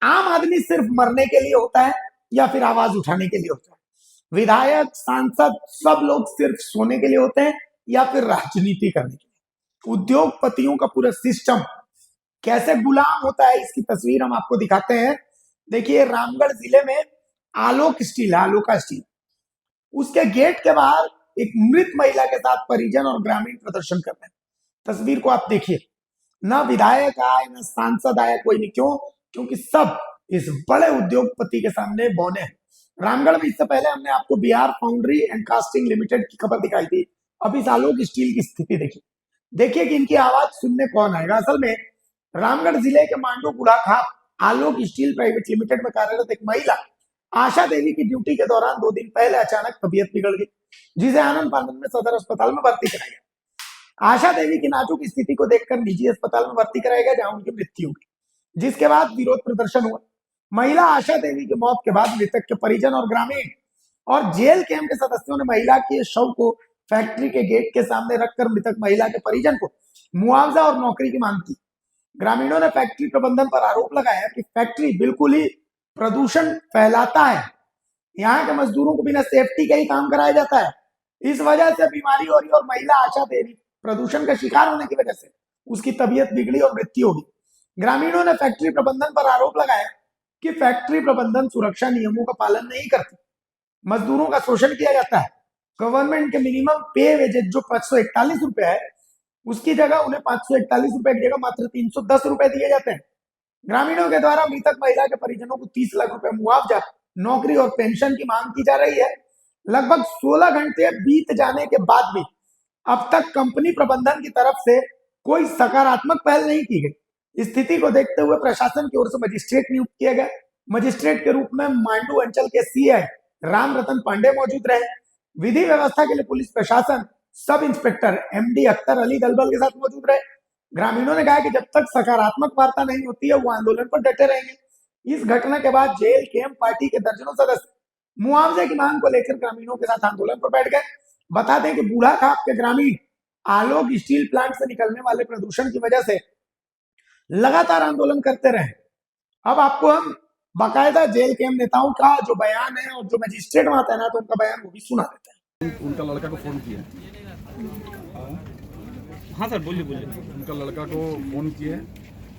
आम आदमी सिर्फ मरने के लिए होता है या फिर आवाज उठाने के लिए होता है? विधायक, सांसद, सब लोग सिर्फ सोने के लिए होते हैं या फिर राजनीति करने के लिए? उद्योगपतियों का पूरा सिस्टम कैसे गुलाम होता है, इसकी तस्वीर हम आपको दिखाते हैं। देखिए, रामगढ़ जिले में आलोक स्टील है, आलोका स्टील, उसके गेट के बाहर एक मृत महिला के साथ परिजन और ग्रामीण प्रदर्शन कर रहे हैं। तस्वीर को आप देखिए, ना विधायक आए ना सांसद आए, कोई नहीं। क्यों? क्योंकि सब इस बड़े उद्योगपति के सामने बौने हैं। रामगढ़ में इससे पहले हमने आपको Bihar foundry and casting limited की खबर दिखाई थी। अब इस आलोक स्टील की स्थिति देखिए। देखिए कि इनकी आवाज सुनने कौन आएगा। असल में रामगढ़ जिले के मांडू बुढ़ाखाप आलोक स्टील प्राइवेट लिमिटेड में कार्यरत एक महिला आशा देवी की ड्यूटी के दौरान 2 दिन पहले अचानक तबीयत बिगड़ गई, जिसे आनंद फानंद में सदर अस्पताल में भर्ती कराया गया। आशा देवी की नाजुक स्थिति को देखकर निजी अस्पताल में भर्ती कराया गया, जहां उनकी मृत्यु हुई, जिसके बाद विरोध प्रदर्शन हुआ। महिला आशा देवी की मौत के बाद मृतक के परिजन और ग्रामीण और जेल कैंप के सदस्यों ने महिला के शव को फैक्ट्री के गेट के सामने रखकर मृतक महिला के परिजन को मुआवजा और नौकरी की मांग की। ग्रामीणों ने फैक्ट्री प्रबंधन पर आरोप लगाया कि फैक्ट्री बिल्कुल ही प्रदूषण फैलाता है, यहाँ के मजदूरों को बिना सेफ्टी के ही काम कराया जाता है, इस वजह से बीमारी हो रही। और महिला आशा देवी प्रदूषण का शिकार होने की वजह से उसकी तबीयत बिगड़ी और मृत्यु होगी। ग्रामीणों ने फैक्ट्री प्रबंधन पर आरोप लगाया कि फैक्ट्री प्रबंधन सुरक्षा नियमों का पालन नहीं करती, मजदूरों का शोषण किया जाता है। गवर्नमेंट के मिनिमम पे वेजेस जो 541 रुपए है, उसकी जगह उन्हें 541 रुपए की जगह मात्र 310 रुपए दिए जाते हैं। ग्रामीणों के द्वारा मृतक महिला के परिजनों को 30 लाख रुपए मुआवजा, नौकरी और पेंशन की मांग की जा रही है। लगभग 16 घंटे बीत जाने के बाद भी अब तक कंपनी प्रबंधन की तरफ से कोई सकारात्मक पहल नहीं की गई। स्थिति को देखते हुए प्रशासन की ओर से मजिस्ट्रेट नियुक्त किया गया। मजिस्ट्रेट के रूप में मांडू अंचल के सीआई राम रतन पांडे मौजूद रहे। विधि व्यवस्था के लिए पुलिस प्रशासन sub inspector MD Akhtar Ali दलबल के साथ मौजूद रहे। ग्रामीणों ने कहा कि जब तक सकारात्मक वार्ता नहीं होती है, वो आंदोलन पर डटे रहेंगे। इस घटना के बाद जेल कैंप पार्टी के दर्जनों सदस्य मुआवजे की मांग को लेकर ग्रामीणों के साथ आंदोलन पर बैठ गए। बता दें कि बूढ़ाखाप के ग्रामीण आलोक स्टील प्लांट से निकलने वाले प्रदूषण की वजह से लगातार आंदोलन करते रहे। अब आपको हम बाकायदा जेल कैंप नेताओं का जो बयान है और जो मजिस्ट्रेट वहां तैनात है उनका बयान वो भी सुना देते हैं। उनका लड़का को फोन किया। हाँ सर, बोलिए बोलिए। उनका लड़का को फोन किए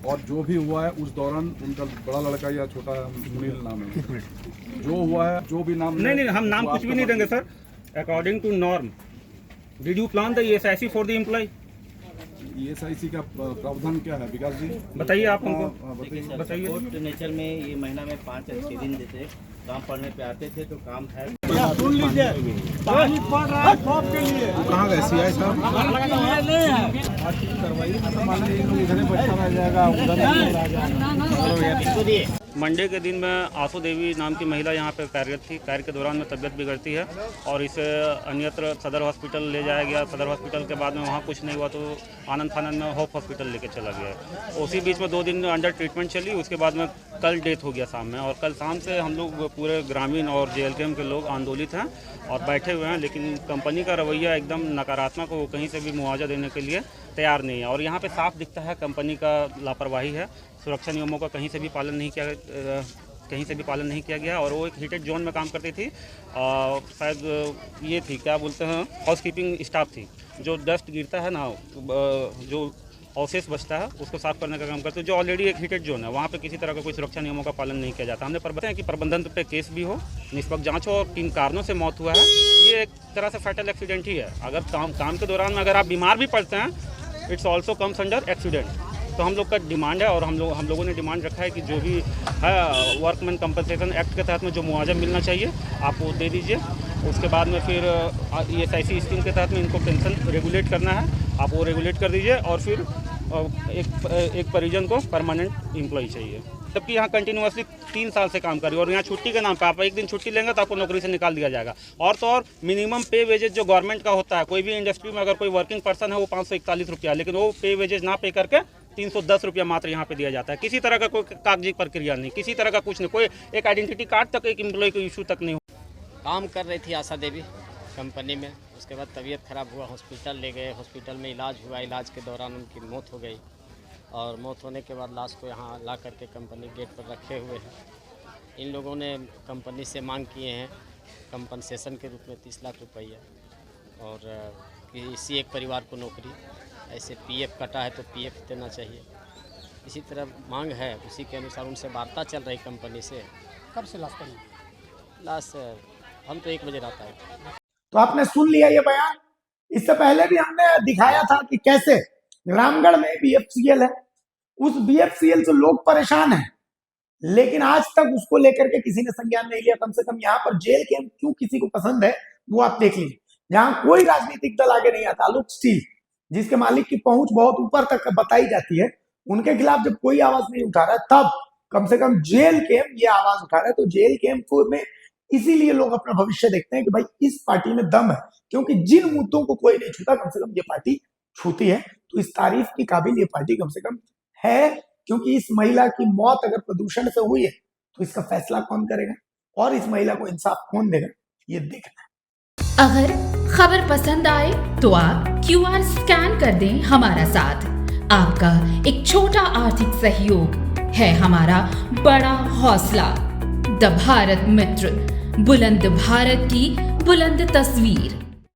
और जो भी हुआ है उस दौरान उनका बड़ा लड़का या छोटा मुनील नाम है, जो हुआ है जो भी नाम नहीं, हम नाम कुछ भी नहीं देंगे sir. According to norm, did you plan the ESIC for the employ? ESIC का प्रावधान क्या है विकास जी? बताइए आप हमको। बताइए। कोर्ट नेचर में ये महीना में 5 या 6 दिन देते, काम पढ़ने पे आते थे तो काम है। सुन लीजिए, पानी पड़ रहा है शॉप के लिए। कहाँ गए CI साहब? मंडे के दिन में आशू देवी नाम की महिला यहाँ पे कार्यरत थी। कार्य के दौरान में तबीयत बिगड़ती है और इसे अन्यत्र सदर हॉस्पिटल ले जाया गया। सदर हॉस्पिटल के बाद में वहाँ कुछ नहीं हुआ तो आनंद फानंद में होप हॉस्पिटल लेके चला गया। उसी बीच में 2 दिन अंडर ट्रीटमेंट चली। उसके बाद में कल डेथ हो गया शाम में, और कल शाम से हम लोग पूरे ग्रामीण और JLKM के लोग आंदोलित हैं और बैठे हुए हैं। लेकिन कंपनी का रवैया एकदम नकारात्मक हो, कहीं से भी मुआवजा देने के लिए तैयार नहीं है। और यहाँ पे साफ दिखता है कंपनी का लापरवाही है। सुरक्षा नियमों का कहीं से भी पालन नहीं किया गया। और वो एक हीटेड जोन में काम करती थी। शायद ये थी, क्या बोलते हैं, हाउस कीपिंग स्टाफ थी। जो डस्ट गिरता है ना, जो अवशेष बचता है उसको साफ करने का काम करते हैं, जो ऑलरेडी एक हीटेड जोन है। वहाँ पे किसी तरह का कोई सुरक्षा नियमों का पालन नहीं किया जाता। हमने बताया कि प्रबंधन पे केस भी हो, निष्पक्ष जांच हो, और 3 कारणों से मौत हुआ है। ये एक तरह से फैटल एक्सीडेंट ही है। अगर काम के दौरान में अगर आप बीमार भी पड़ते हैं, it's also comes under accident. तो हम लोग का डिमांड है और हम लोगों ने डिमांड रखा है कि जो भी है वर्कमैन कंपनसेशन एक्ट के तहत में जो मुआवजा मिलना चाहिए आप वो दे दीजिए। उसके बाद में फिर ESIC स्कीम के तहत में इनको पेंशन रेगुलेट करना है, आप वो रेगुलेट कर दीजिए। और फिर एक परिजन को परमानेंट एम्प्लॉय चाहिए। जबकि यहाँ कंटिन्यूसली 3 साल से काम कर रही है और यहाँ छुट्टी के नाम पे आप एक दिन छुट्टी लेंगे तो आपको नौकरी से निकाल दिया जाएगा। और तो और मिनिमम पे वेजेस जो गवर्नमेंट का होता है, कोई भी इंडस्ट्री में अगर कोई वर्किंग पर्सन है वो 541 रुपया, लेकिन वो पे वेजेस ना पे करके 310 रुपया मात्र यहाँ पे दिया जाता है। किसी तरह का कोई कागजी प्रक्रिया नहीं, किसी तरह का कुछ नहीं, कोई एक आइडेंटिटी कार्ड तक एक एम्प्लॉय को इशू तक नहीं हो। काम कर रही थी आशा देवी कंपनी में, उसके बाद तबीयत खराब हुआ, हॉस्पिटल ले गए, हॉस्पिटल में इलाज हुआ, इलाज के दौरान उनकी मौत हो गई। और मौत होने के बाद लाश को यहाँ ला करके कंपनी गेट पर रखे हुए हैं। इन लोगों ने कंपनी से मांग किए हैं कंपनसेशन के रूप में 30 लाख रुपया और किसी एक परिवार को नौकरी, ऐसे पीएफ कटा है तो पीएफ देना चाहिए। इसी तरह मांग है, उसी के अनुसार उनसे वार्ता चल रही कंपनी से। कब से लाश पड़ी? लाश हम तो 1 बजे रात आए। तो आपने सुन लिया ये बयान। इससे पहले भी हमने दिखाया था कि कैसे रामगढ़ में बीएफसीएल है, उस बीएफसीएल से लोग परेशान हैं, लेकिन आज तक उसको लेकर के किसी ने संज्ञान नहीं लिया। कम से कम यहाँ पर जेल कैंप क्यों किसी को पसंद है वो आप देख लीजिए। जहां कोई राजनीतिक दल आगे नहीं आता, आलोक स्टील जिसके मालिक की पहुंच बहुत ऊपर तक बताई जाती है, उनके खिलाफ जब कोई आवाज नहीं उठा रहा है, तब कम से कम जेल कैंप ये आवाज उठा रहा है। तो जेल कैंप में इसीलिए लोग अपना भविष्य देखते हैं कि भाई इस पार्टी में दम है, क्योंकि जिन मुद्दों को कोई नहीं छूता कम से कम ये पार्टी छूती है। तो इस तारीफ की काबिल ये पार्टी कम से कम है, क्योंकि इस महिला की मौत अगर प्रदूषण से हुई है तो इसका फैसला कौन करेगा और इस महिला को इंसाफ कौन देगा, ये देखना है। अगर खबर पसंद आए तो आप QR स्कैन कर दें हमारा साथ। आपका एक छोटा आर्थिक सहयोग है हमारा बड़ा हौसला। द भारत मित्र, बुलंद भारत की बुलंद तस्वीर।